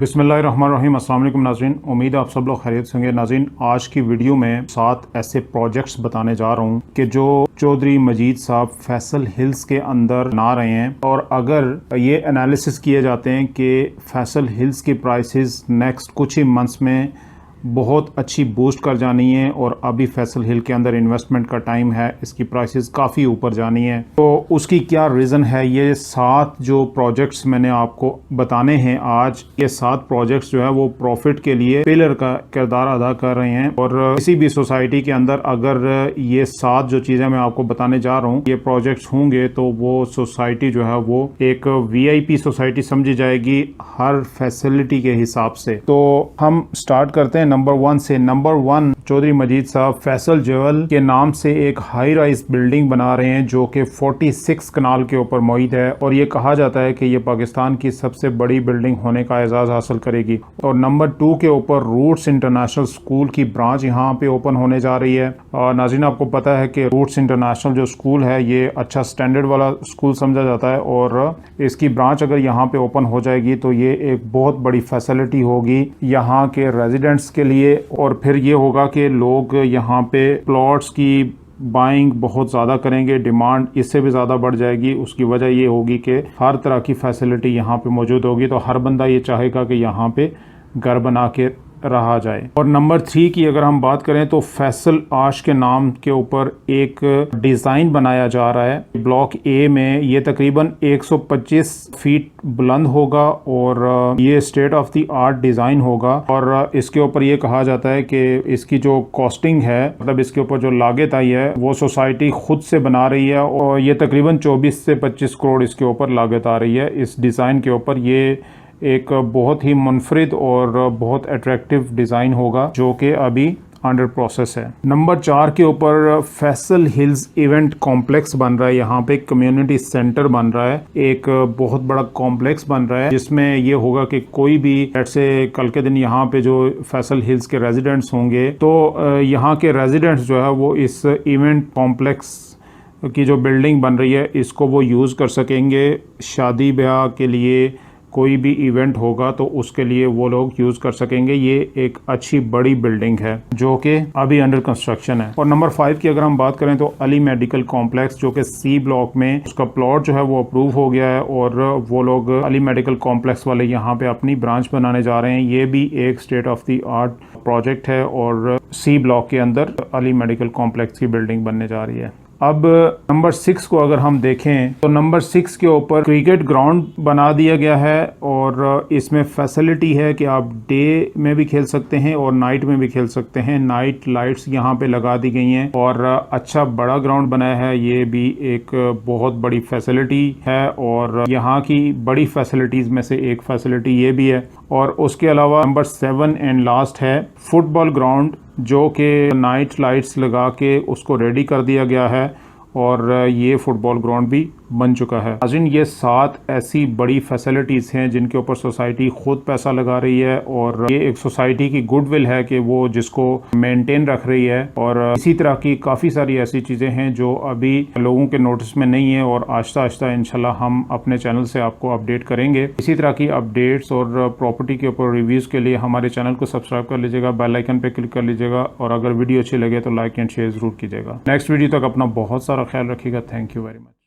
बिस्मिल्लाहिर्रहमानिर्रहीम। अस्सलाम वालेकुम नाज़रीन, उम्मीद है आप सब लोग खैरियत से होंगे। नाज़रीन, आज की वीडियो में 7 ऐसे प्रोजेक्ट्स बताने जा रहा हूँ कि जो चौधरी मजीद साहब फैसल हिल्स के अंदर बना रहे हैं, और अगर ये एनालिसिस किए जाते हैं कि फैसल हिल्स की प्राइसेस नेक्स्ट कुछ ही मंथ्स में बहुत अच्छी बूस्ट कर जानी है, और अभी फैसल हिल के अंदर इन्वेस्टमेंट का टाइम है, इसकी प्राइसेस काफ़ी ऊपर जानी है, तो उसकी क्या रीज़न है। ये 7 जो प्रोजेक्ट्स मैंने आपको बताने हैं आज, ये 7 प्रोजेक्ट्स जो है वो प्रॉफिट के लिए पिलर का किरदार अदा कर रहे हैं। और किसी भी सोसाइटी के अंदर अगर ये 7 जो चीज़ें मैं आपको बताने जा रहा हूँ ये प्रोजेक्ट्स होंगे, तो वो सोसाइटी जो है वो एक VIP सोसाइटी समझी जाएगी हर फैसिलिटी के हिसाब से। तो हम स्टार्ट करते हैं नंबर 1 से। नंबर 1, चौधरी मजीद साहब फैसल ज्वेल के नाम से एक हाई राइज बिल्डिंग बना रहे हैं जो कि 46 कनाल के ऊपर मौजूद है, और ये कहा जाता है कि ये पाकिस्तान की सबसे बड़ी बिल्डिंग होने का एजाज हासिल करेगी। और नंबर 2 के ऊपर रूट्स इंटरनेशनल स्कूल की ब्रांच यहाँ पे ओपन होने जा रही है। और नाज़रीन, आपको पता है कि रूट्स इंटरनेशनल जो स्कूल है ये अच्छा स्टैंडर्ड वाला स्कूल समझा जाता है, और इसकी ब्रांच अगर यहाँ पे ओपन हो जाएगी तो ये एक बहुत बड़ी फैसिलिटी होगी यहाँ के रेजिडेंट्स के लिए। और फिर ये होगा कि लोग यहाँ पे प्लॉट्स की बाइंग बहुत ज़्यादा करेंगे, डिमांड इससे भी ज़्यादा बढ़ जाएगी। उसकी वजह ये होगी कि हर तरह की फैसिलिटी यहाँ पे मौजूद होगी, तो हर बंदा ये चाहेगा कि यहाँ पे घर बना के रहा जाए। और नंबर 3 की अगर हम बात करें तो फैसल आर्च के नाम के ऊपर एक डिज़ाइन बनाया जा रहा है ब्लॉक ए में। ये तकरीबन 125 फीट बुलंद होगा, और ये state of the art design होगा। और इसके ऊपर ये कहा जाता है कि इसकी जो कॉस्टिंग है, मतलब इसके ऊपर जो लागत आई है, वो सोसाइटी खुद से बना रही है, और ये तकरीबन 24 से 25 करोड़ इसके ऊपर लागत आ रही है इस डिज़ाइन के ऊपर। ये एक बहुत ही मुनफरिद और बहुत अट्रैक्टिव डिज़ाइन होगा जो कि अभी अंडर प्रोसेस है। नंबर 4 के ऊपर फैसल हिल्स इवेंट कॉम्प्लेक्स बन रहा है। यहाँ पे कम्युनिटी सेंटर बन रहा है, एक बहुत बड़ा कॉम्प्लेक्स बन रहा है, जिसमें ये होगा कि कोई भी जैसे कल के दिन यहाँ पे जो फैसल हिल्स के रेजिडेंट्स होंगे, तो यहाँ के रेजिडेंट्स जो है वो इस इवेंट कॉम्प्लेक्स की जो बिल्डिंग बन रही है इसको वो यूज़ कर सकेंगे। शादी ब्याह के लिए कोई भी इवेंट होगा तो उसके लिए वो लोग यूज़ कर सकेंगे। ये एक अच्छी बड़ी बिल्डिंग है जो कि अभी अंडर कंस्ट्रक्शन है। और नंबर 5 की अगर हम बात करें तो अली मेडिकल कॉम्प्लेक्स जो कि C ब्लॉक में, उसका प्लॉट जो है वो अप्रूव हो गया है, और वो लोग अली मेडिकल कॉम्प्लेक्स वाले यहाँ पे अपनी ब्रांच बनाने जा रहे हैं। ये भी एक state of the art project है, और C ब्लॉक के अंदर अली मेडिकल कॉम्प्लेक्स की बिल्डिंग बनने जा रही है। अब नंबर 6 को अगर हम देखें तो नंबर 6 के ऊपर क्रिकेट ग्राउंड बना दिया गया है, और इसमें फैसिलिटी है कि आप डे में भी खेल सकते हैं और नाइट में भी खेल सकते हैं। नाइट लाइट्स यहाँ पे लगा दी गई हैं, और अच्छा बड़ा ग्राउंड बनाया है। ये भी एक बहुत बड़ी फैसिलिटी है, और यहाँ की बड़ी फैसिलिटीज़ में से एक फैसिलिटी ये भी है। और उसके अलावा नंबर 7 एंड लास्ट है फुटबॉल ग्राउंड, जो कि नाइट लाइट्स लगा के उसको रेडी कर दिया गया है, और ये फुटबॉल ग्राउंड भी बन चुका है। नाज़रीन, ये 7 ऐसी बड़ी फैसिलिटीज़ हैं जिनके ऊपर सोसाइटी खुद पैसा लगा रही है, और ये एक सोसाइटी की गुडविल है कि वो जिसको मेंटेन रख रही है। और इसी तरह की काफ़ी सारी ऐसी चीज़ें हैं जो अभी लोगों के नोटिस में नहीं है, और आहिस्ता आहिस्ता इंशाल्लाह हम अपने चैनल से आपको अपडेट करेंगे। इसी तरह की अपडेट्स और प्रॉपर्टी के ऊपर रिव्यूज़ के लिए हमारे चैनल को सब्सक्राइब कर लीजिएगा, बेल आइकन पे क्लिक कर लीजिएगा, और अगर वीडियो अच्छी लगे तो लाइक एंड शेयर ज़रूर कीजिएगा। नेक्स्ट वीडियो तक अपना बहुत सारा ख्याल रखिएगा। Thank you very much.